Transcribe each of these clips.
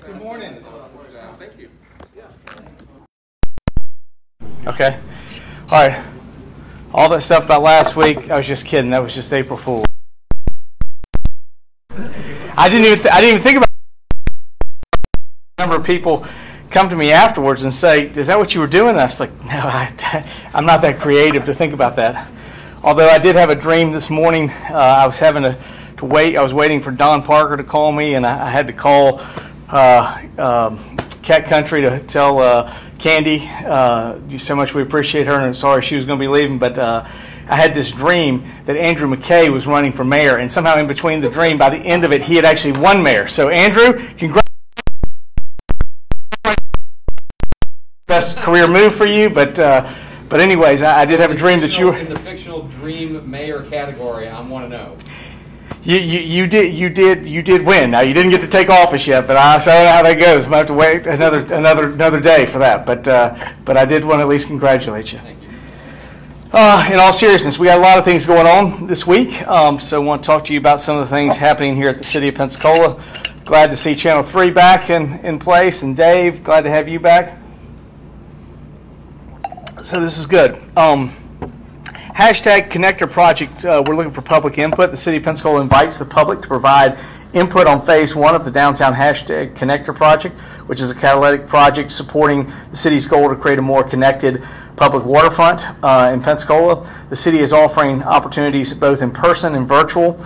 Good morning. Thank you. Okay. All right. All that stuff about last week, I was just kidding. That was just April Fool. I didn't even think about it. A number of people come to me afterwards and say, "Is that what you were doing?" And I was like, "No, I'm not that creative to think about that." Although I did have a dream this morning. I was having to wait. I was waiting for Don Parker to call me, and I had to call Cat Country to tell Candy so much we appreciate her, and I'm sorry she was going to be leaving, but I had this dream that Andrew McKay was running for mayor, and somehow in between the dream, by the end of it, he had actually won mayor. So Andrew, congratulations. Best career move for you, but anyways, I did have a dream that you were in the fictional dream mayor category. I want to know. You did win. Now you didn't get to take office yet, but I don't know how that goes. I might have to wait another day for that. But I did want to at least congratulate you. Thank you. In all seriousness, we got a lot of things going on this week, so I want to talk to you about some of the things happening here at the City of Pensacola. Glad to see Channel 3 back in place, and Dave, glad to have you back. So this is good. Hashtag Connector Project, we're looking for public input. The City of Pensacola invites the public to provide input on Phase 1 of the Downtown Hashtag Connector Project, which is a catalytic project supporting the city's goal to create a more connected public waterfront in Pensacola. The city is offering opportunities both in person and virtual.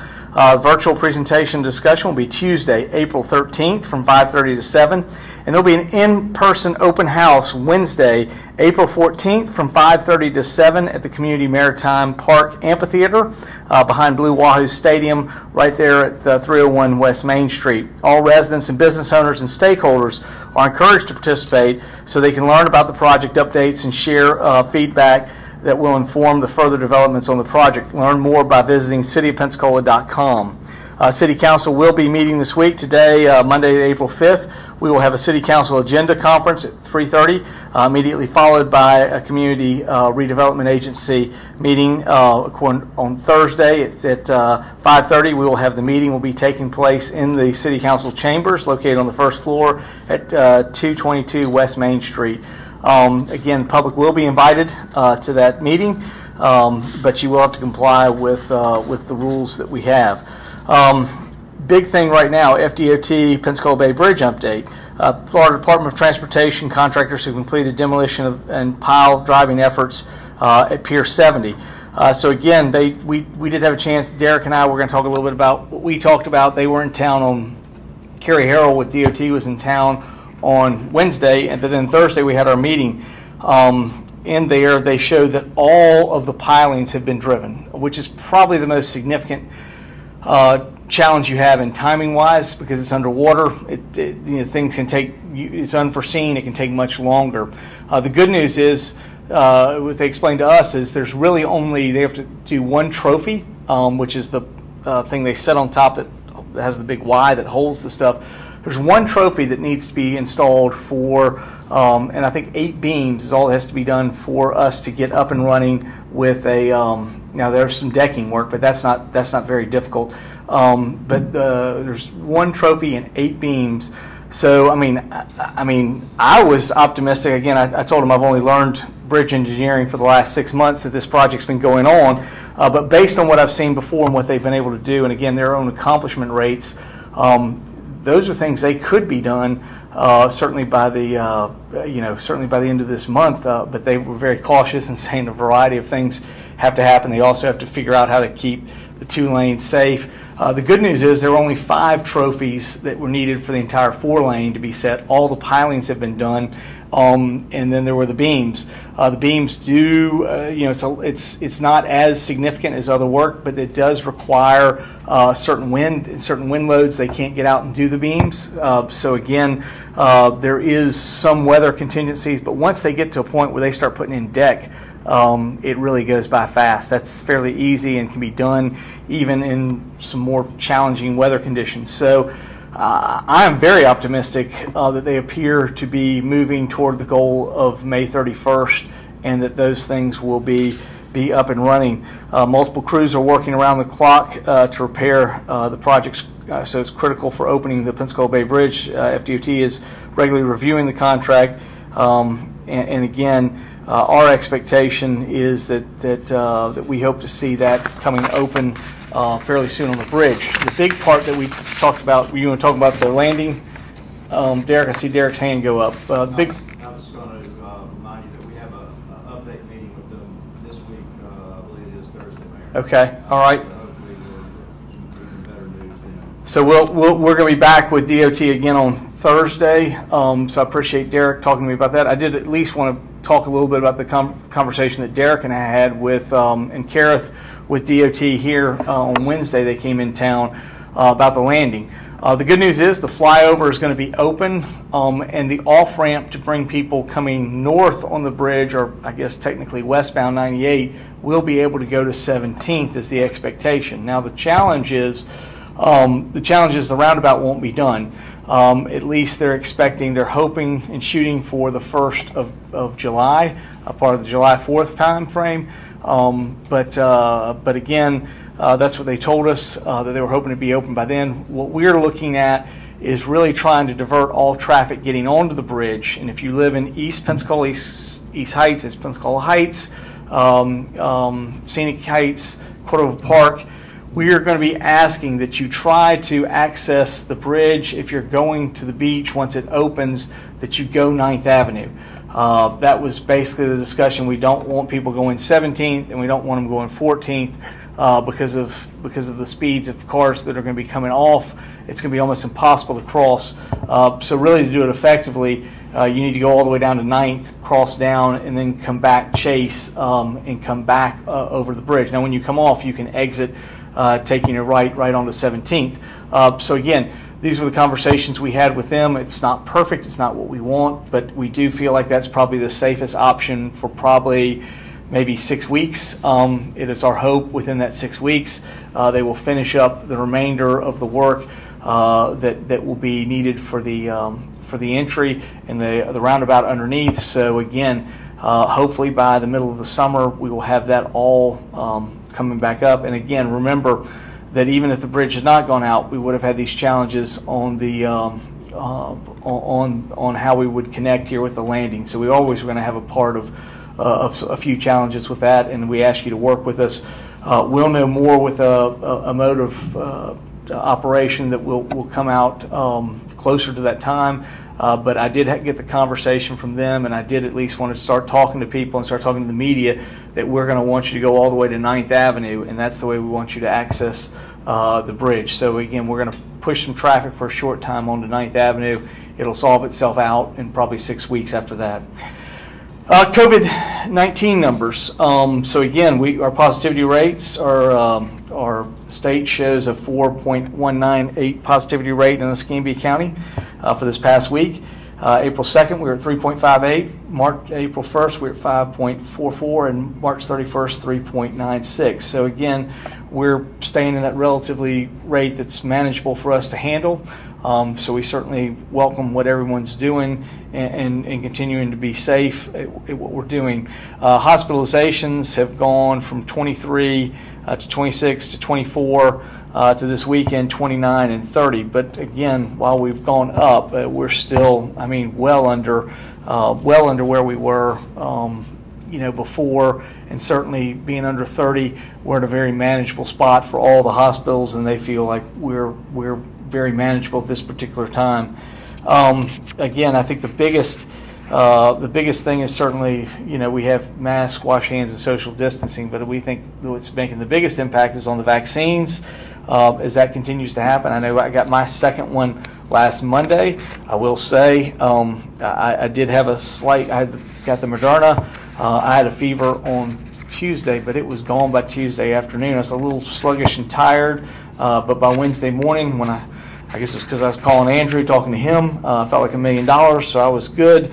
Virtual presentation discussion will be Tuesday, April 13th from 5:30 to 7. And there'll be an in-person open house Wednesday, April 14th from 5:30 to 7 at the Community Maritime Park Amphitheater behind Blue Wahoo Stadium right there at 301 West Main Street. All residents and business owners and stakeholders are encouraged to participate so they can learn about the project updates and share feedback that will inform the further developments on the project. Learn more by visiting cityofpensacola.com. City Council will be meeting this week. Today, Monday, April 5th, we will have a City Council agenda conference at 3:30, immediately followed by a Community Redevelopment Agency meeting on Thursday at 5:30. We will have the meeting will be taking place in the City Council chambers located on the first floor at 222 West Main Street. Again, the public will be invited to that meeting, but you will have to comply with the rules that we have. Big thing right now, FDOT Pensacola Bay Bridge update. Florida Department of Transportation contractors have completed demolition and pile driving efforts at Pier 70. So again, we did have a chance, Derek and I were going to talk a little bit about what we talked about. They were in town on, Kerry Harrell with DOT was in town on Wednesday, and then Thursday we had our meeting. In there, they showed that all of the pilings have been driven, which is probably the most significant challenge you have in timing wise, because it's underwater. Things can take, it's unforeseen, it can take much longer. The good news is, what they explained to us is there's really only, they have to do one trophy, which is the thing they set on top that has the big Y that holds the stuff. There's one trophy that needs to be installed for, and I think 8 beams is all that has to be done for us to get up and running with a. Now there's some decking work, but that's not very difficult. But there's one trophy and 8 beams. So I mean, I was optimistic. Again, I told them I've only learned bridge engineering for the last 6 months that this project's been going on. But based on what I've seen before and what they've been able to do, and again their own accomplishment rates. Those are things they could be done certainly by the certainly by the end of this month. But they were very cautious in saying a variety of things have to happen. They also have to figure out how to keep the 2 lanes safe. The good news is there were only 5 trophies that were needed for the entire 4 lane to be set. All the pilings have been done, and then there were the beams. The beams do, it's not as significant as other work, but it does require certain wind loads. They can't get out and do the beams. So again, there is some weather contingencies, but once they get to a point where they start putting in deck, it really goes by fast. That's fairly easy and can be done even in some more challenging weather conditions. So I am very optimistic that they appear to be moving toward the goal of May 31st, and that those things will be up and running. Multiple crews are working around the clock to repair the project's so it's critical for opening the Pensacola Bay Bridge. FDOT is regularly reviewing the contract, and again, our expectation is that we hope to see that coming open fairly soon on the bridge. The big part that we talked about, you want to talk about the landing? Derek, I see Derek's hand go up. Big. I was going to remind you that we have an update meeting with them this week. I believe it is Thursday, Mayor. Okay. All right. So hopefully we'll get better news then. So we're going to be back with DOT again on Thursday. So I appreciate Derek talking to me about that. I did at least want to talk a little bit about the conversation that Derek and I had with and Kareth with DOT here on Wednesday. They came in town about the landing. The good news is the flyover is going to be open, and the off-ramp to bring people coming north on the bridge, or I guess technically westbound 98, will be able to go to 17th is the expectation. Now the challenge is the roundabout won't be done. At least they're hoping and shooting for the 1st of July, a part of the July 4th time frame. But again, that's what they told us, that they were hoping to be open by then. What we're looking at is really trying to divert all traffic getting onto the bridge. And if you live in East Pensacola, East Heights, it's Pensacola Heights, Scenic Heights, Cordova Park, we are going to be asking that you try to access the bridge if you're going to the beach once it opens, that you go 9th Avenue. That was basically the discussion. We don't want people going 17th, and we don't want them going 14th because of the speeds of cars that are going to be coming off. It's going to be almost impossible to cross. So really, to do it effectively, you need to go all the way down to 9th, cross down, and then come back, chase, and come back over the bridge. Now, when you come off, you can exit, taking a right onto 17th. So again, these were the conversations we had with them. It's not perfect, it's not what we want, but we do feel like that's probably the safest option for probably maybe 6 weeks. It is our hope within that 6 weeks they will finish up the remainder of the work that will be needed for the entry and the roundabout underneath. So again, hopefully by the middle of the summer we will have that all coming back up. And again, remember that even if the bridge had not gone out, we would have had these challenges on the on how we would connect here with the landing. So we always are going to have a part of a few challenges with that, and we ask you to work with us. We'll know more with a mode of operation that will come out closer to that time. But I did get the conversation from them, and I did at least want to start talking to people and start talking to the media that we're going to want you to go all the way to 9th Avenue, and that's the way we want you to access the bridge. So again, we're going to push some traffic for a short time onto 9th Avenue. It'll solve itself out in probably 6 weeks after that. COVID-19 numbers. So again, our positivity rates are our state shows a 4.198 positivity rate in Escambia County for this past week. April 2nd, we were at 3.58. April 1st, we were at 5.44, and March 31st, 3.96. So again, we're staying in that relatively rate that's manageable for us to handle. So we certainly welcome what everyone's doing and continuing to be safe at what we're doing. Hospitalizations have gone from 23 to 26 to 24 to this weekend 29 and 30. But again, while we've gone up, we're still, I mean, well under where we were, before, and certainly being under 30, we're in a very manageable spot for all the hospitals, and they feel like we're very manageable at this particular time. Again, I think the biggest thing is certainly, we have masks, wash hands, and social distancing, but we think what's making the biggest impact is on the vaccines. As that continues to happen, I know I got my second one last Monday. I will say I did have I got the Moderna. I had a fever on Tuesday, but it was gone by Tuesday afternoon. I was a little sluggish and tired, but by Wednesday morning, when I guess it was because I was calling Andrew, talking to him, I felt like $1 million, so I was good.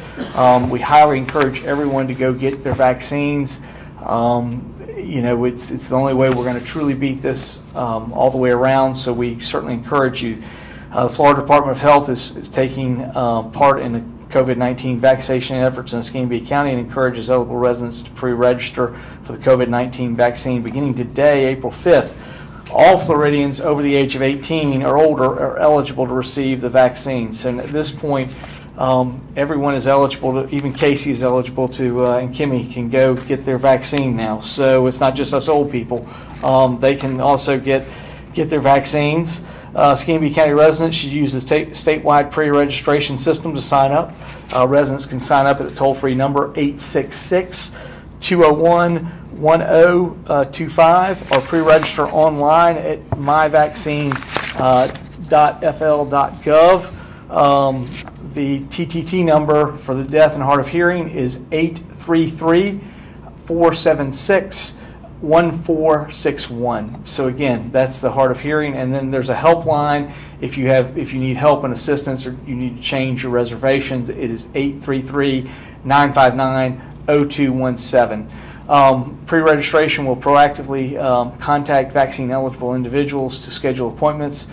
We highly encourage everyone to go get their vaccines. It's the only way we're going to truly beat this all the way around, so we certainly encourage you. The Florida Department of Health is taking part in the COVID-19 vaccination efforts in Escambia County and encourages eligible residents to pre-register for the COVID-19 vaccine beginning today, April 5th. all Floridians over the age of 18 or older are eligible to receive the vaccine. So at this point, everyone is eligible to, even Casey is eligible to, and Kimmy can go get their vaccine now. So it's not just us old people. They can also get their vaccines. Escambia County residents should use the statewide pre-registration system to sign up. Residents can sign up at the toll-free number 866-201-1025 or pre-register online at myvaccine.fl.gov. The TTT number for the deaf and hard of hearing is 833-476-1461. So again, that's the hard of hearing, and then there's a helpline if you need help and assistance or you need to change your reservations. It is 833-959-0217. Pre-registration will proactively contact vaccine-eligible individuals to schedule appointments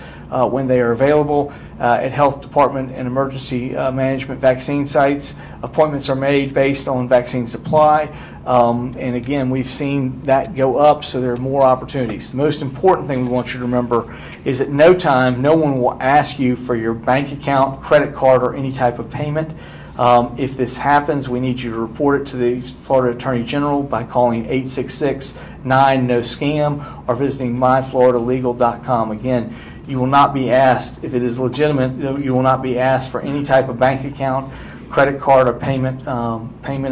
when they are available at health department and emergency management vaccine sites. Appointments are made based on vaccine supply, and again, we've seen that go up, so there are more opportunities. The most important thing we want you to remember is at no time, no one will ask you for your bank account, credit card, or any type of payment. If this happens, we need you to report it to the Florida Attorney General by calling 866-9-NO-SCAM or visiting myfloridalegal.com. Again, you will not be asked, if it is legitimate, you will not be asked for any type of bank account, credit card, or payment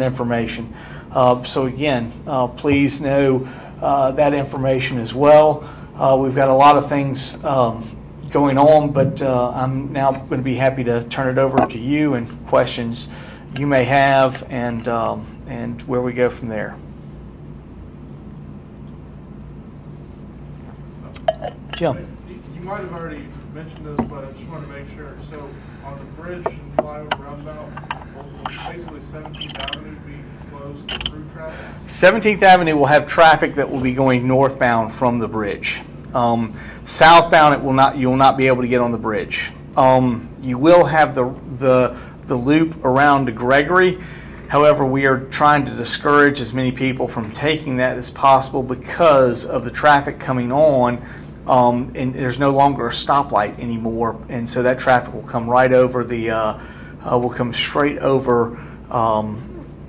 information. So again, please know that information as well. We've got a lot of things going on, but I'm now going to be happy to turn it over to you and questions you may have, and where we go from there. Jim. You might have already mentioned this, but I just want to make sure. So on the bridge and flyover roundabout, will basically 17th Avenue be closed to through traffic? 17th Avenue will have traffic that will be going northbound from the bridge. Southbound, you will not be able to get on the bridge. You will have the loop around to Gregory. However, we are trying to discourage as many people from taking that as possible because of the traffic coming on, and there's no longer a stoplight anymore, and so that traffic will come right over will come straight over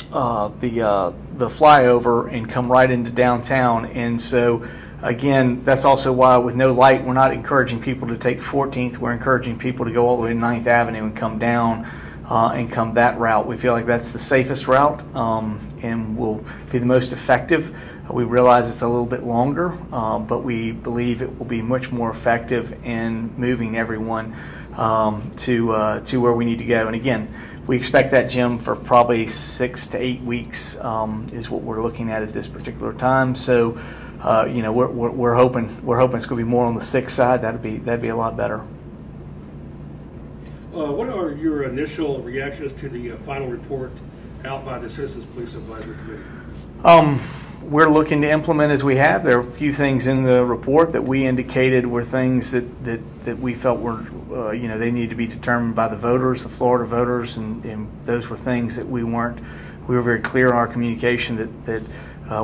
the flyover and come right into downtown. And so again, that's also why with no light, we're not encouraging people to take 14th. We're encouraging people to go all the way to 9th Avenue and come down and come that route. We feel like that's the safest route and will be the most effective. We realize it's a little bit longer, but we believe it will be much more effective in moving everyone to where we need to go. And again, we expect that, Jim, for probably 6 to 8 weeks is what we're looking at this particular time. So, you know, we're hoping it's going to be more on the 6th side. That'd be a lot better. What are your initial reactions to the final report out by the Citizens Police Advisory Committee? We're looking to implement as we have. There are a few things in the report that we indicated were things that we felt were, you know, they need to be determined by the voters, the Florida voters, and those were things that we were very clear in our communication that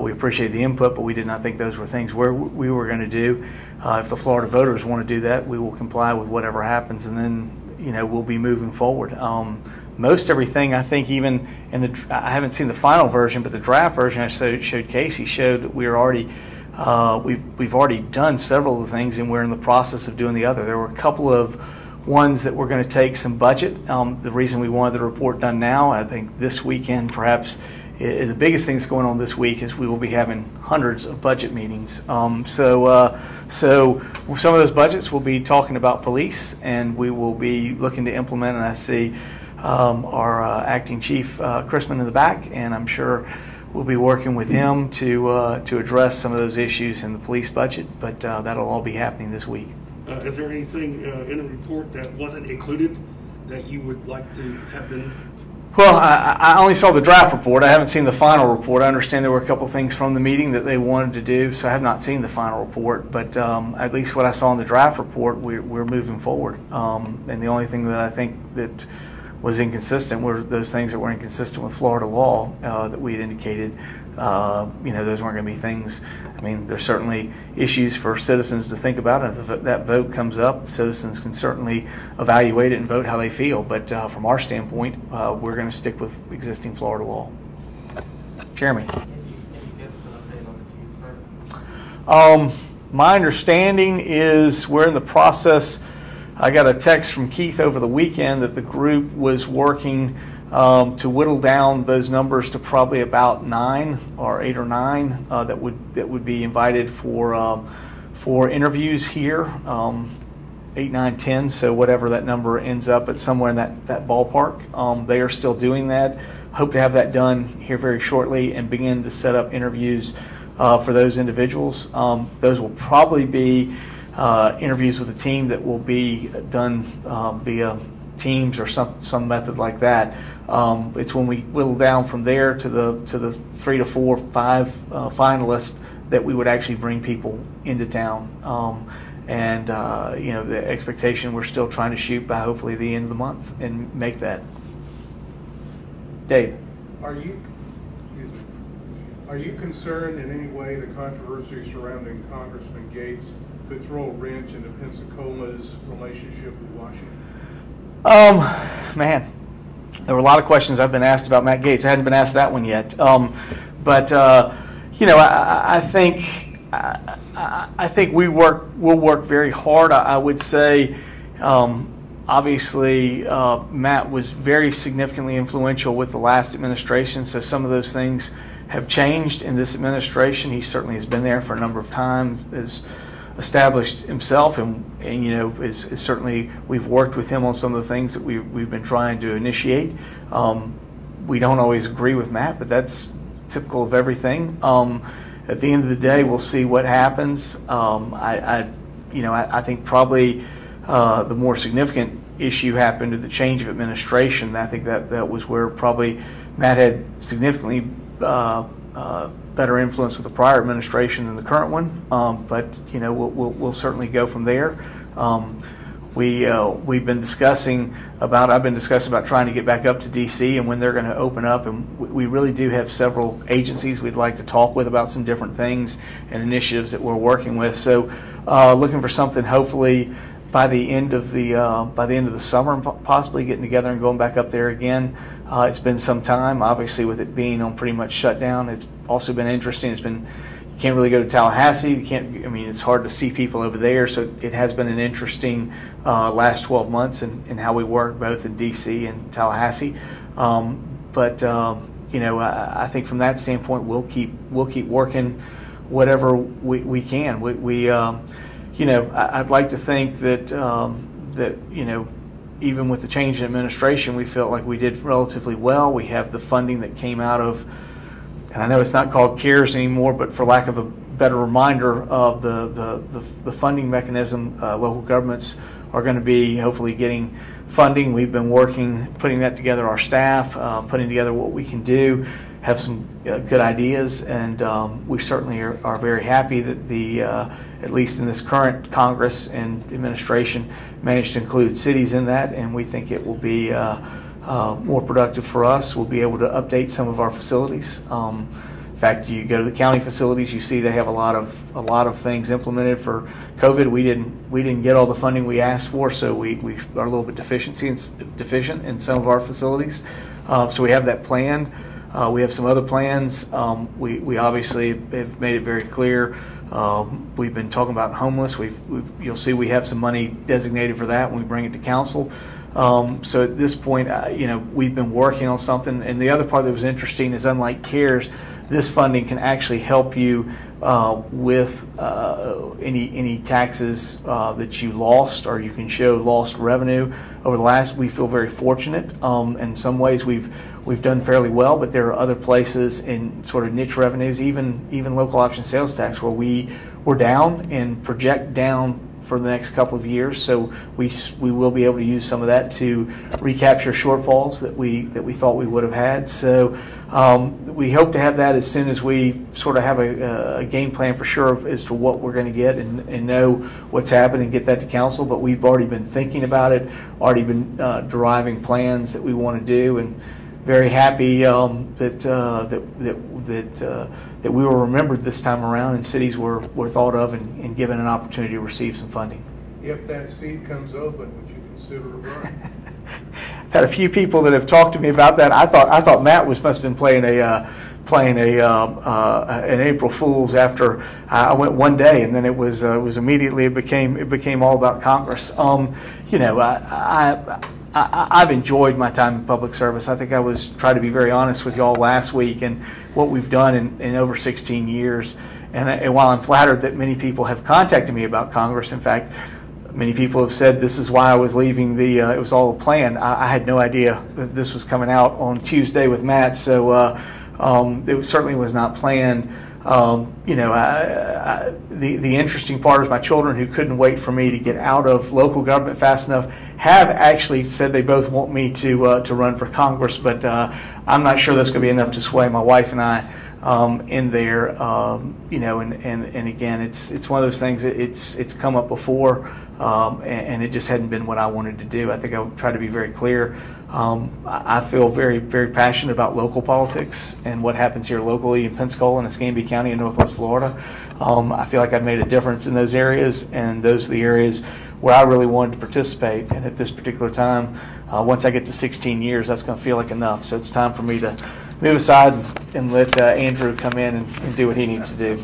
we appreciate the input, but we did not think those were things where we were going to do. If the Florida voters want to do that, we will comply with whatever happens, and then, you know, we'll be moving forward. Most everything, I think, even in I haven't seen the final version, but the draft version I showed Casey showed that we've already done several of the things, and we're in the process of doing the other. There were a couple of ones that we're going to take some budget. The reason we wanted the report done now, I think this weekend perhaps, the biggest thing that's going on this week is we will be having hundreds of budget meetings. So some of those budgets will be talking about police, and we will be looking to implement, and I see our acting chief, Chrisman, in the back, and I'm sure we'll be working with him to address some of those issues in the police budget, but that'll all be happening this week. Is there anything in the report that wasn't included that you would like to have been? Well, I only saw the draft report. I haven't seen the final report. I understand there were a couple of things from the meeting that they wanted to do, so I have not seen the final report. But at least what I saw in the draft report, we're moving forward. And the only thing that I think that was inconsistent were those things that were inconsistent with Florida law that we had indicated those weren't going to be things. I mean, there's certainly issues for citizens to think about, and if that vote comes up, citizens can certainly evaluate it and vote how they feel. But from our standpoint, we're going to stick with existing Florida law. Jeremy. My understanding is we're in the process. I got a text from Keith over the weekend that the group was working to whittle down those numbers to probably about 9 or 8 or 9 that would be invited for interviews here. 8, 9, 10. So whatever that number ends up at, somewhere in that ballpark. They are still doing that. Hope to have that done here very shortly and begin to set up interviews for those individuals. Those will probably be interviews with a team that will be done via Teams or some method like that. It's when we whittle down from there to the 3 to 4, 5 finalists that we would actually bring people into town. The expectation, we're still trying to shoot by hopefully the end of the month and make that. Dave. Are you concerned in any way the controversy surrounding Congressman Gates could throw a wrench into Pensacola's relationship with Washington? Man, there were a lot of questions I've been asked about Matt Gates. I hadn't been asked that one yet. I think we'll work very hard. I would say, obviously, Matt was very significantly influential with the last administration, so some of those things have changed in this administration. He certainly has been there for a number of times, has established himself, and is certainly, we've worked with him on some of the things that we've been trying to initiate. We don't always agree with Matt, but that's typical of everything. At the end of the day, we'll see what happens. I think probably the more significant issue happened at the change of administration. I think that was where probably Matt had significantly better influence with the prior administration than the current one. We'll certainly go from there. I've been discussing about trying to get back up to DC and when they're going to open up, and we really do have several agencies we'd like to talk with about some different things and initiatives that we're working with. So looking for something hopefully by the end of the summer, and possibly getting together and going back up there again. It's been some time, obviously, with it being on pretty much shutdown. It's also been interesting. You can't really go to Tallahassee. It's hard to see people over there. So it has been an interesting last 12 months in how we work both in DC and Tallahassee. I think from that standpoint, we'll keep working whatever we can. I'd like to think that even with the change in administration, we felt like we did relatively well. We have the funding that came out of, and I know it's not called CARES anymore, but for lack of a better reminder of the funding mechanism, local governments are going to be hopefully getting funding. We've been working, putting that together, our staff, putting together what we can do, have some good ideas, and we certainly are very happy that at least in this current Congress and administration, managed to include cities in that, and we think it will be more productive for us. We'll be able to update some of our facilities. In fact, you go to the county facilities, you see they have a lot of things implemented for COVID. We didn't get all the funding we asked for, so we are a little bit deficient in some of our facilities. So we have that planned. We have some other plans. We obviously have made it very clear. We've been talking about homeless. You'll see we have some money designated for that when we bring it to council. So at this point, we've been working on something. And the other part that was interesting is, unlike CARES, this funding can actually help you with any taxes that you lost, or you can show lost revenue over the last. We feel very fortunate. In some ways, we've done fairly well, but there are other places in sort of niche revenues, even local option sales tax, where we're down and project down for the next couple of years. So we will be able to use some of that to recapture shortfalls that we thought we would have had. So we hope to have that as soon as we sort of have a game plan for sure as to what we're going to get and know what's happening and get that to council. But we've already been thinking about it, already been deriving plans that we want to do, and very happy that we were remembered this time around, and cities were thought of and given an opportunity to receive some funding. If that seat comes open, would you consider a run? I've had a few people that have talked to me about that. I thought Matt must have been playing an April Fool's after I went one day, and then it was immediately it became all about Congress. You know, I've enjoyed my time in public service. I think I was trying to be very honest with y'all last week and what we've done in over 16 years. And while I'm flattered that many people have contacted me about Congress, in fact, many people have said this is why I was leaving it was all a plan. I had no idea that this was coming out on Tuesday with Matt, so it certainly was not planned. You know, the interesting part is my children, who couldn't wait for me to get out of local government fast enough, have actually said they both want me to run for Congress, but I'm not sure that's going to be enough to sway my wife and I in there. You know, and again, it's one of those things that it's come up before, and it just hadn't been what I wanted to do. I think I would try to be very clear. I feel very, very passionate about local politics and what happens here locally in Pensacola and Escambia County in Northwest Florida. I feel like I've made a difference in those areas, and those are the areas where I really wanted to participate. And at this particular time, once I get to 16 years, that's going to feel like enough. So it's time for me to move aside and let Andrew come in and do what he needs to do.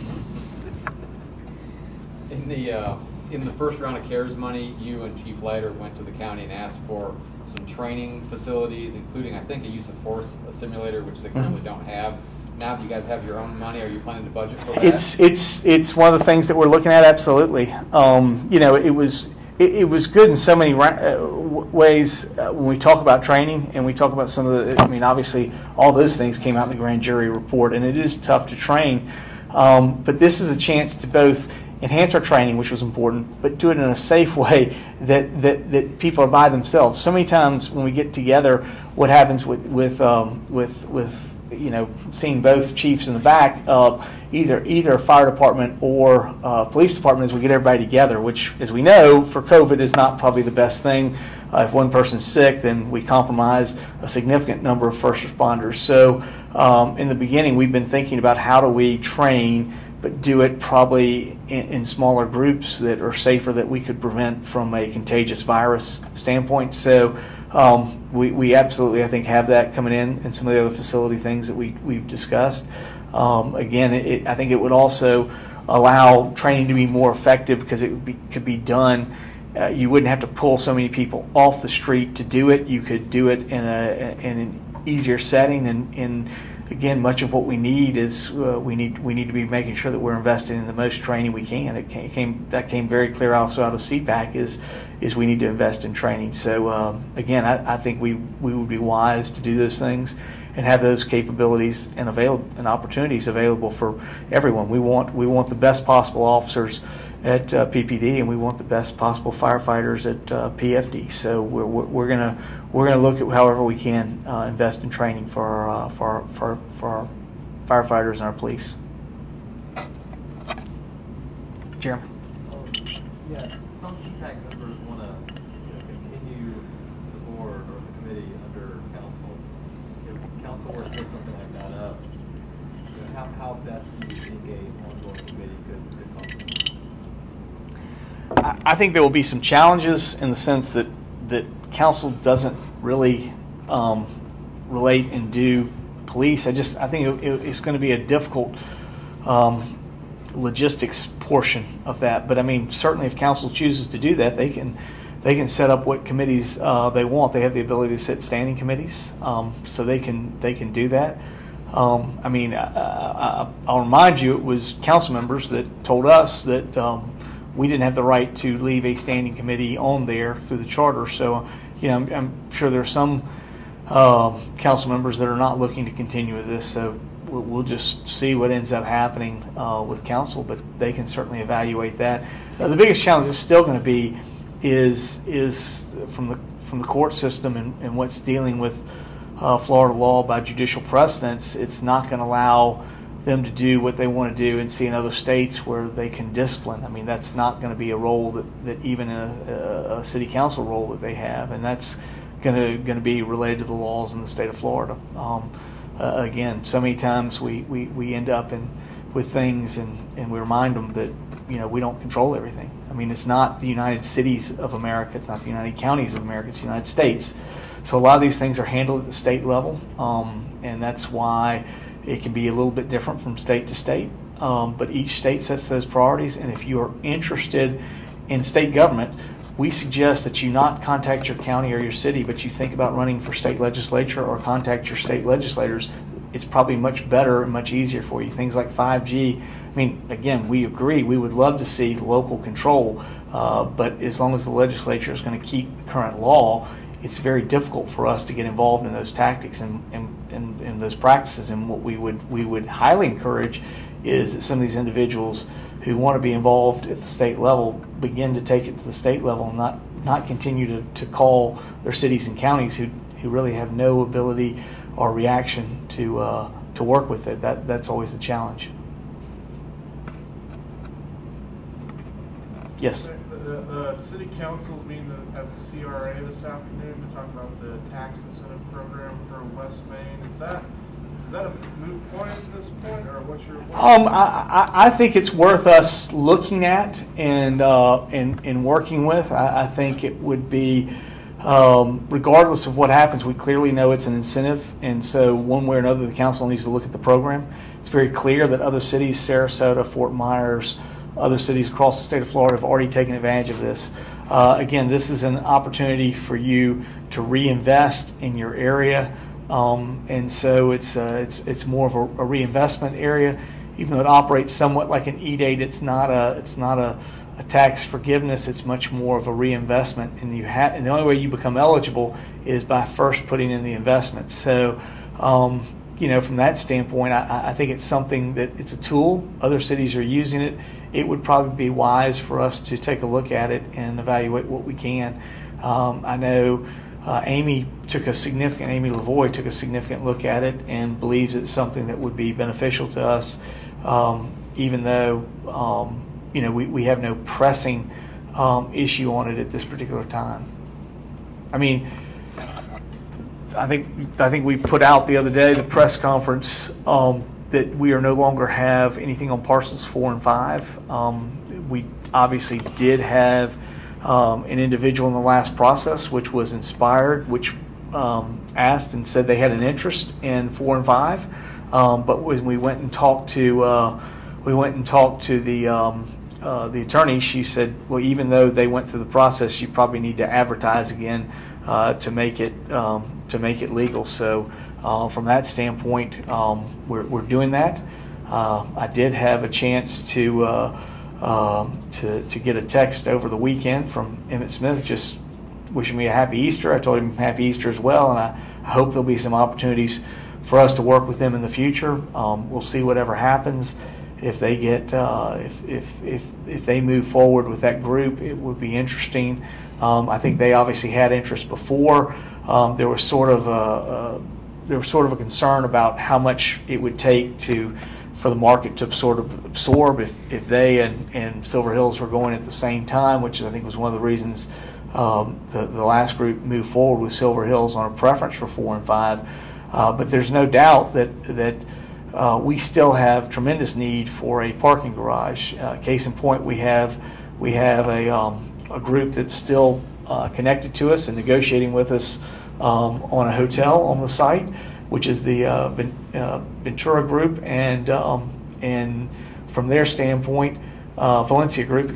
In the first round of CARES money, you and Chief Leiter went to the county and asked for some training facilities, including, I think, a use of force simulator, which they currently don't have. Now that you guys have your own money, are you planning to budget for that? It's one of the things that we're looking at. Absolutely. You know, it was good in so many ways when we talk about training and we talk about some of the. I mean, obviously, all those things came out in the grand jury report, and it is tough to train. But this is a chance to both enhance our training, which was important, but do it in a safe way that people are by themselves. So many times when we get together, what happens with you know, seeing both chiefs in the back, either fire department or police department, as we get everybody together, which, as we know, for COVID is not probably the best thing. If one person's sick, then we compromise a significant number of first responders. So in the beginning, we've been thinking about how do we train, but do it probably in smaller groups that are safer, that we could prevent from a contagious virus standpoint. So we absolutely, I think, have that coming in, and some of the other facility things that we've discussed. Again, I think it would also allow training to be more effective, because it could be done. You wouldn't have to pull so many people off the street to do it. You could do it in an easier setting, and again, much of what we need is we need to be making sure that we're investing in the most training we can. That came very clear also out of CPAC is we need to invest in training. So again, I think we would be wise to do those things and have those capabilities and opportunities available for everyone. We want the best possible officers at PPD, and we want the best possible firefighters at PFD. So we're gonna look at however we can invest in training for our firefighters and our police. Jeremy. Yeah, some CPAC members want to continue the board or the committee under council. If council were to put something like that up, how best do you think a ongoing committee could function? I think there will be some challenges in the sense that council doesn't really relate and do police. I think it's going to be a difficult logistics portion of that. But I mean, certainly if council chooses to do that, they can set up what committees they want. They have the ability to set standing committees, so they can do that. I mean, I'll remind you, it was council members that told us that we didn't have the right to leave a standing committee on there through the charter. So, you know, I'm sure there are some council members that are not looking to continue with this. So we'll just see what ends up happening with council, but they can certainly evaluate that. The biggest challenge is still going to be is from the court system and what's dealing with Florida law by judicial precedents. It's not going to allow them to do what they want to do and see in other states where they can discipline. I mean, that's not going to be a role that even in a city council role that they have, and that's going to be related to the laws in the state of Florida. Again, so many times we end up with things and we remind them that, you know, we don't control everything. I mean, it's not the United Cities of America, it's not the United Counties of America, it's the United States. So a lot of these things are handled at the state level, and that's why it can be a little bit different from state to state. But each state sets those priorities, and if you are interested in state government, we suggest that you not contact your county or your city, but you think about running for state legislature or contact your state legislators. It's probably much better and much easier for you. Things like 5G, I mean, again, we agree, we would love to see local control, but as long as the legislature is going to keep the current law, it's very difficult for us to get involved in those tactics and those practices. And what we would highly encourage is that some of these individuals who want to be involved at the state level begin to take it to the state level and not continue to call their cities and counties who really have no ability or reaction to work with it. That's always the challenge. Yes. The city council's meeting at the CRA this afternoon to talk about the tax incentive program for West Main. Is that a moot point at this point, or what's your? I think it's worth us looking at and working with. I think it would be, regardless of what happens, we clearly know it's an incentive, and so one way or another, the council needs to look at the program. It's very clear that other cities, Sarasota, Fort Myers, other cities across the state of Florida have already taken advantage of this. Again, this is an opportunity for you to reinvest in your area, and so it's more of a reinvestment area. Even though it operates somewhat like an E-date, it's not a tax forgiveness. It's much more of a reinvestment, and the only way you become eligible is by first putting in the investment. So. You know, from that standpoint, I think it's something that it's a tool. Other cities are using it. It would probably be wise for us to take a look at it and evaluate what we can. I know Amy Lavoie took a significant look at it and believes it's something that would be beneficial to us, even though you know, we have no pressing issue on it at this particular time. I mean, I think we put out the other day, the press conference, that we are no longer have anything on parcels 4 and 5. We obviously did have an individual in the last process, which was Inspired, which asked and said they had an interest in 4 and 5. But when we went and talked to the attorney, she said, well, even though they went through the process, you probably need to advertise again to make it legal. So from that standpoint, we're doing that. I did have a chance to get a text over the weekend from Emmett Smith, just wishing me a happy Easter. I told him happy Easter as well, and I hope there'll be some opportunities for us to work with them in the future. We'll see whatever happens. If they get if they move forward with that group, it would be interesting. I think they obviously had interest before. There was sort of a concern about how much it would take for the market to sort of absorb if they and Silver Hills were going at the same time, which I think was one of the reasons the last group moved forward with Silver Hills on a preference for 4 and 5. But there's no doubt that we still have tremendous need for a parking garage. Case in point, we have a group that's still connected to us and negotiating with us on a hotel on the site, which is the Ventura Group, and from their standpoint, Valencia Group,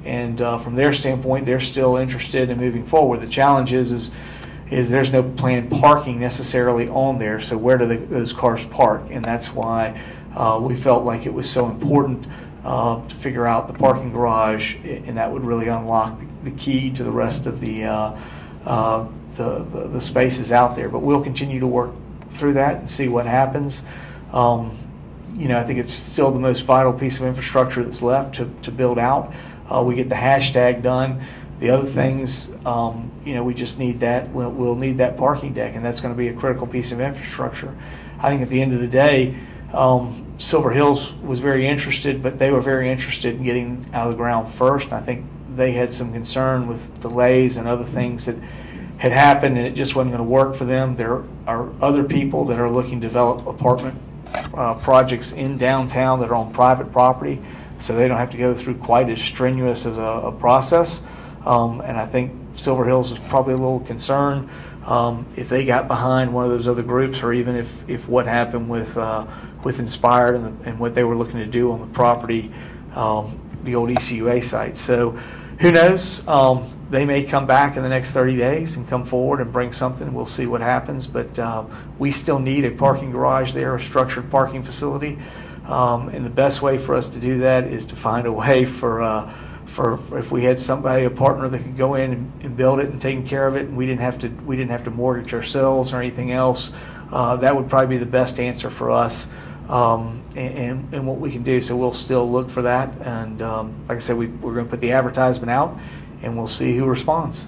and from their standpoint, they're still interested in moving forward. The challenge is there's no planned parking necessarily on there, so where do those cars park? And that's why we felt like it was so important to figure out the parking garage, and that would really unlock the key to the rest of the spaces out there. But we'll continue to work through that and see what happens. You know, I think it's still the most vital piece of infrastructure that's left to build out. We get the hashtag done. The other things, you know, we just need that. We'll need that parking deck, and that's going to be a critical piece of infrastructure. I think at the end of the day, Silver Hills was very interested, but they were very interested in getting out of the ground first. I think they had some concern with delays and other things that had happened, and it just wasn't going to work for them. There are other people that are looking to develop apartment projects in downtown that are on private property, so they don't have to go through quite as strenuous as a process. And I think Silver Hills was probably a little concerned if they got behind one of those other groups, or even if what happened with Inspired and what they were looking to do on the property, the old ECUA site. So who knows? They may come back in the next 30 days and come forward and bring something. We'll see what happens. But we still need a parking garage there, a structured parking facility. And the best way for us to do that is to find a way for if we had somebody, a partner that could go in and build it and take care of it, and we didn't have to mortgage ourselves or anything else. That would probably be the best answer for us, and what we can do. So we'll still look for that, and like I said, we're going to put the advertisement out, and we'll see who responds.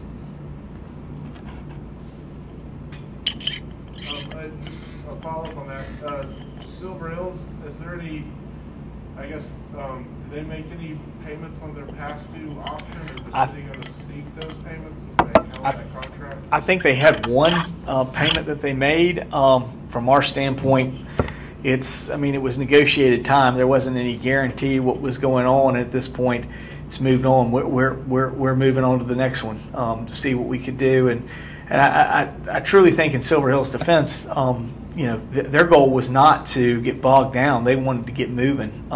A follow-up on that. Silver Hills, is there any, I guess, do they make any payments on their past due option? Is the city going to seek those payments since they held that contract? I think they had one payment that they made. From our standpoint, it was negotiated time. There wasn't any guarantee what was going on at this point. It's moved on. We're moving on to the next one to see what we could do. And I truly think, in Silver Hills' defense, their goal was not to get bogged down. They wanted to get moving.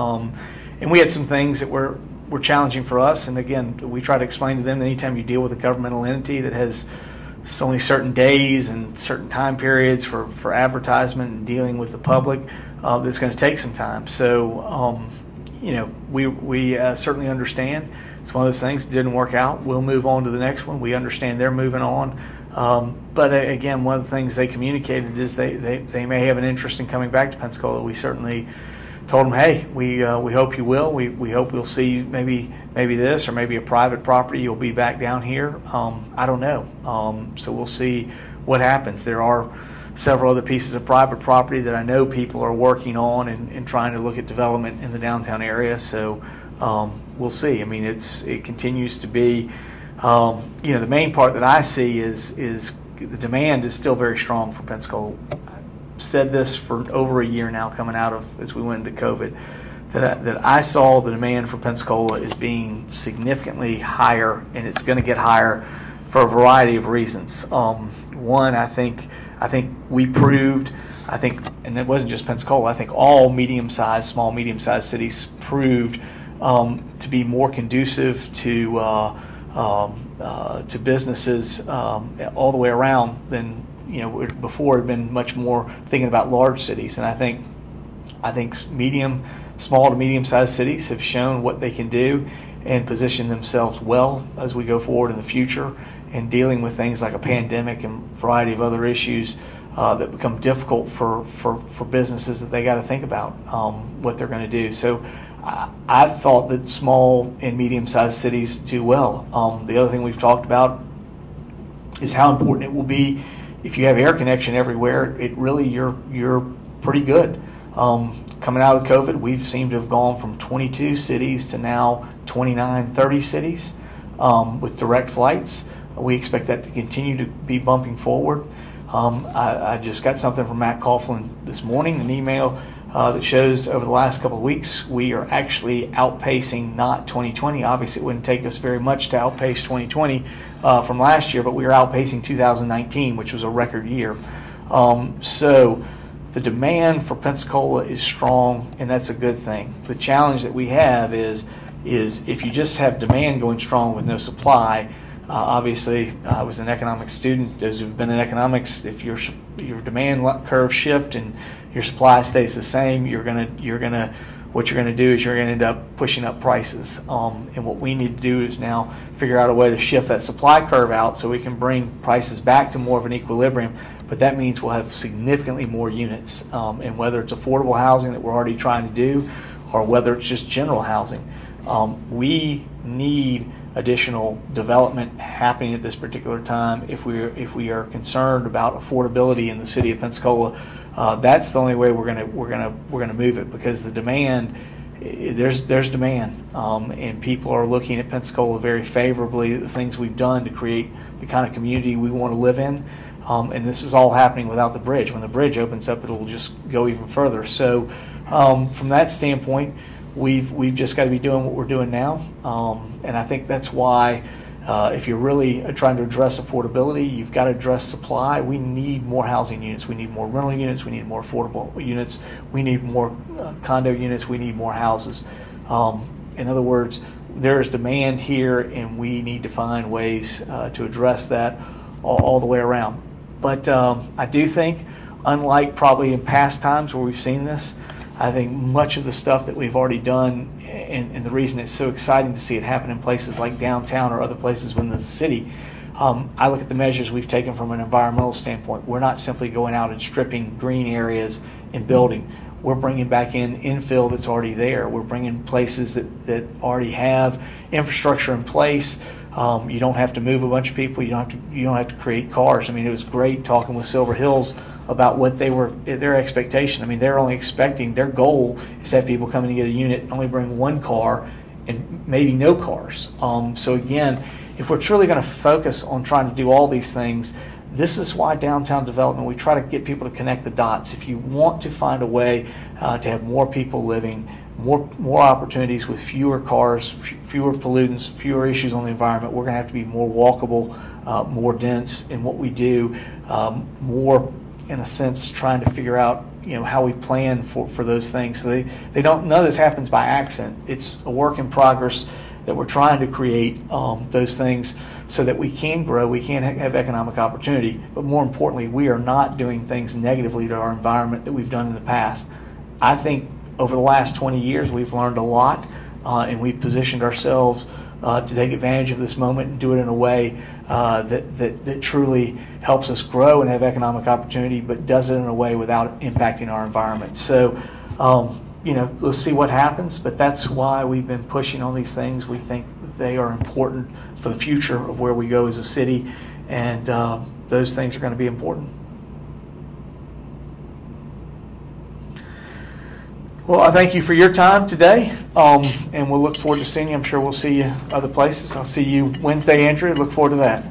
And we had some things that were challenging for us. And again, we try to explain to them that anytime you deal with a governmental entity that has only certain days and certain time periods for advertisement and dealing with the public, that's going to take some time. So, we certainly understand. It's one of those things that didn't work out. We'll move on to the next one. We understand they're moving on. But again, one of the things they communicated is they may have an interest in coming back to Pensacola. We certainly told them, hey, we hope you will. We hope we'll see you maybe this, or maybe a private property. You'll be back down here. I don't know. So we'll see what happens. There are several other pieces of private property that I know people are working on and trying to look at development in the downtown area. So we'll see. I mean, it continues to be, the main part that I see is the demand is still very strong for Pensacola. I've said this for over a year now, coming out of as we went into COVID, that I saw the demand for Pensacola as being significantly higher, and it's going to get higher for a variety of reasons. One, I think we proved, and it wasn't just Pensacola, I think all small, medium-sized cities proved to be more conducive to businesses all the way around than before. Had been much more thinking about large cities, and I think small to medium-sized cities have shown what they can do and position themselves well as we go forward in the future, and dealing with things like a pandemic and a variety of other issues that become difficult for businesses that they got to think about what they're going to do. So I thought that small and medium-sized cities do well. The other thing we've talked about is how important it will be if you have air connection everywhere. It really you're pretty good. Coming out of COVID, we've seemed to have gone from 22 cities to now 29, 30 cities with direct flights. We expect that to continue to be bumping forward. I just got something from Matt Coughlin this morning, an email that shows over the last couple of weeks we are actually outpacing not 2020. Obviously, it wouldn't take us very much to outpace 2020 from last year, but we are outpacing 2019, which was a record year. So the demand for Pensacola is strong, and that's a good thing. The challenge that we have is if you just have demand going strong with no supply. Obviously, I was an economics student. Those who've been in economics, if your demand curve shift and your supply stays the same, what you're gonna do is you're gonna end up pushing up prices. And what we need to do is now figure out a way to shift that supply curve out so we can bring prices back to more of an equilibrium. But that means we'll have significantly more units. And whether it's affordable housing that we're already trying to do, or whether it's just general housing, we need additional development happening at this particular time. If we are concerned about affordability in the city of Pensacola, that's the only way we're gonna move it, because the demand there's demand, and people are looking at Pensacola very favorably, the things we've done to create the kind of community we want to live in. And this is all happening without the bridge. When the bridge opens up, it'll just go even further. So from that standpoint, we've just got to be doing what we're doing now. And I think that's why if you're really trying to address affordability, you've got to address supply. We need more housing units. We need more rental units. We need more affordable units. We need more condo units. We need more houses. In other words, there is demand here, and we need to find ways to address that all the way around. But I do think, unlike probably in past times where we've seen this, I think much of the stuff that we've already done, and the reason it's so exciting to see it happen in places like downtown or other places within the city, I look at the measures we've taken from an environmental standpoint. We're not simply going out and stripping green areas and building. We're bringing back in infill that's already there. We're bringing places that already have infrastructure in place. You don't have to move a bunch of people. You don't have to create cars. I mean, it was great talking with Silver Hills about what their expectation. I mean, they're only expecting, their goal is to have people come in and get a unit, only bring one car and maybe no cars. So again, if we're truly going to focus on trying to do all these things, this is why downtown development, we try to get people to connect the dots. If you want to find a way to have more people living, more opportunities with fewer cars, fewer pollutants, fewer issues on the environment, we're going to have to be more walkable, more dense in what we do, more, in a sense, trying to figure out how we plan for those things. So none of this happens by accident. It's a work in progress that we're trying to create those things so that we can grow, we can have economic opportunity, but more importantly, we are not doing things negatively to our environment that we've done in the past. I think over the last 20 years, we've learned a lot, and we've positioned ourselves to take advantage of this moment and do it in a way that truly helps us grow and have economic opportunity, but does it in a way without impacting our environment. So, let's see what happens, but that's why we've been pushing on these things. We think they are important for the future of where we go as a city, and those things are going to be important. Well, I thank you for your time today, and we'll look forward to seeing you. I'm sure we'll see you other places. I'll see you Wednesday, Andrew. Look forward to that.